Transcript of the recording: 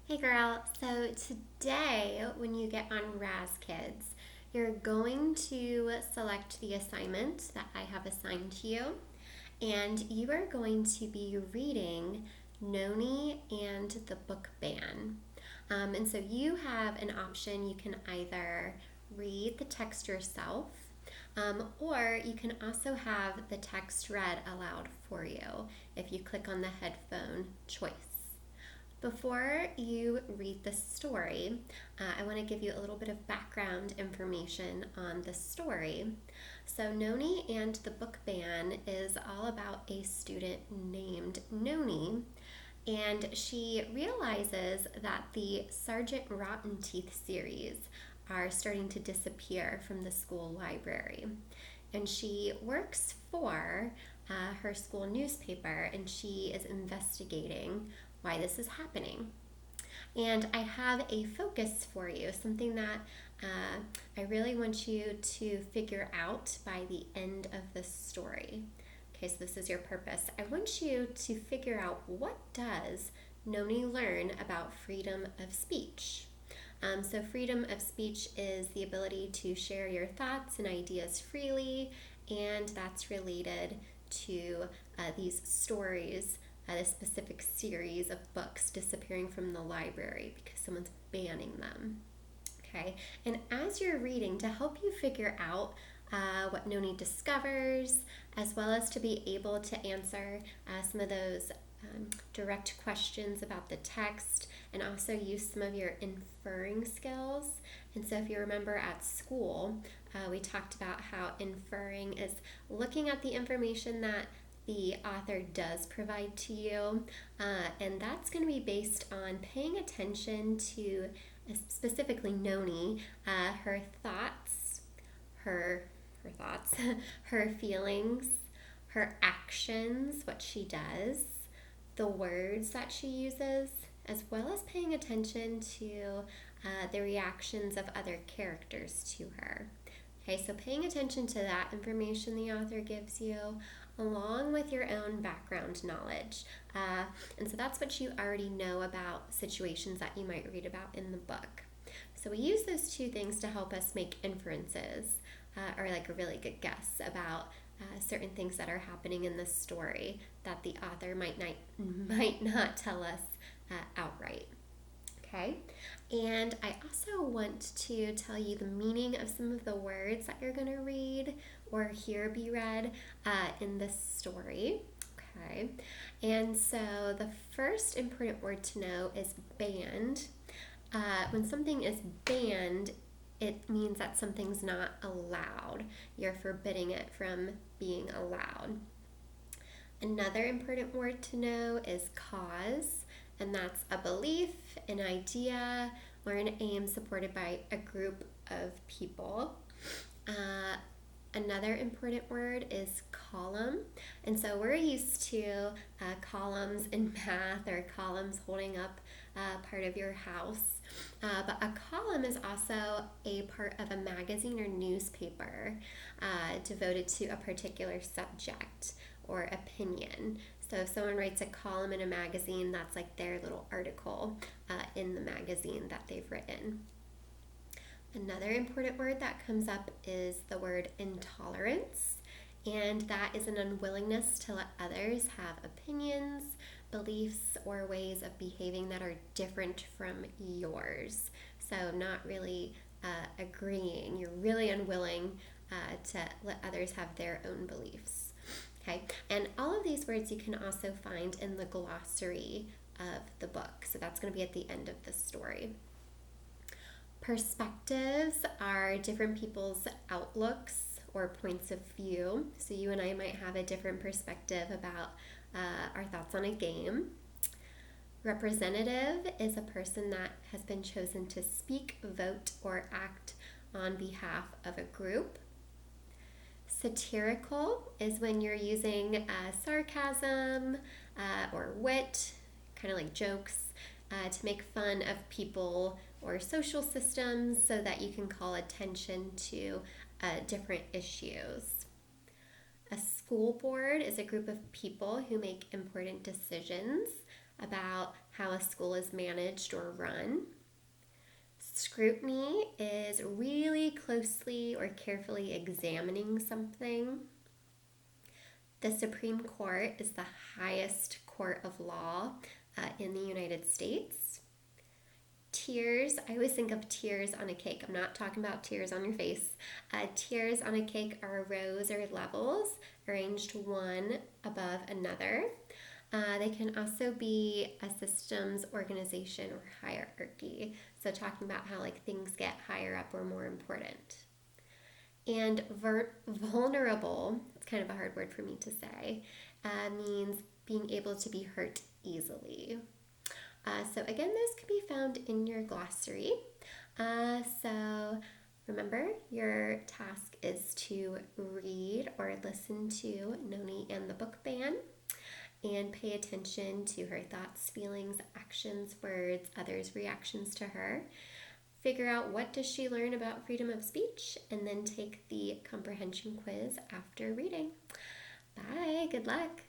Hey girl, so today when you get on Raz Kids, you're going to select the assignment that I have assigned to you, and you are going to be reading Noni and the Book Ban. And so you have an option. You can either read the text yourself, or you can also have the text read aloud for you if you click on the headphone choice. Before you read the story, I want to give you a little bit of background information on the story. So, Noni and the Book Ban is all about a student named Noni, and she realizes that the Sergeant Rotten Teeth series are starting to disappear from the school library. And she works for her school newspaper, and she is investigating why this is happening. And I have a focus for you, something that I really want you to figure out by the end of the story. Okay, so this is your purpose. I want you to figure out, what does Noni learn about freedom of speech? So freedom of speech is the ability to share your thoughts and ideas freely, and that's related to these stories, this specific series of books disappearing from the library because someone's banning them. Okay, and as you're reading, to help you figure out what Noni discovers, as well as to be able to answer some of those direct questions about the text, and also use some of your inferring skills. And so, if you remember at school, we talked about how inferring is looking at the information that the author does provide to you, and that's going to be based on paying attention to specifically Noni, her thoughts, her thoughts, her feelings, her actions, what she does, the words that she uses, as well as paying attention to the reactions of other characters to her. Okay, so paying attention to that information the author gives you, along with your own background knowledge. And so that's what you already know about situations that you might read about in the book. So we use those two things to help us make inferences, or like a really good guess about certain things that are happening in the story that the author might not tell us outright. Okay, and I also want to tell you the meaning of some of the words that you're going to read or hear be read in this story. Okay, and so the first important word to know is banned. When something is banned, it means that something's not allowed. You're forbidding it from being allowed. Another important word to know is cause, and that's a belief, an idea, or an aim supported by a group of people. Another important word is column, and so we're used to columns in math, or columns holding up part of your house. But a column is also a part of a magazine or newspaper devoted to a particular subject or opinion. So if someone writes a column in a magazine, that's like their little article in the magazine that they've written. Another important word that comes up is the word intolerance, and that is an unwillingness to let others have opinions, beliefs, or ways of behaving that are different from yours. So not really agreeing. You're really unwilling to let others have their own beliefs. Okay, and all of these words you can also find in the glossary of the book. So that's going to be at the end of the story. Perspectives are different people's outlooks or points of view. So you and I might have a different perspective about our thoughts on a game. Representative is a person that has been chosen to speak, vote, or act on behalf of a group. Satirical is when you're using sarcasm or wit, kind of like jokes, to make fun of people or social systems so that you can call attention to different issues. A school board is a group of people who make important decisions. about how a school is managed or run. Scrutiny is really closely or carefully examining something. The Supreme Court is the highest court of law in the United States. Tiers, I always think of tiers on a cake. I'm not talking about tears on your face. Tiers on a cake are rows or levels arranged one above another. They can also be a systems, organization, or hierarchy. So talking about how like things get higher up or more important. And vulnerable, it's kind of a hard word for me to say, means being able to be hurt easily. So again, those can be found in your glossary. So remember, your task is to read or listen to Noni and the Book Ban and pay attention to her thoughts, feelings, actions, words, others' reactions to her. Figure out what does she learn about freedom of speech, and then take the comprehension quiz after reading. Bye, good luck.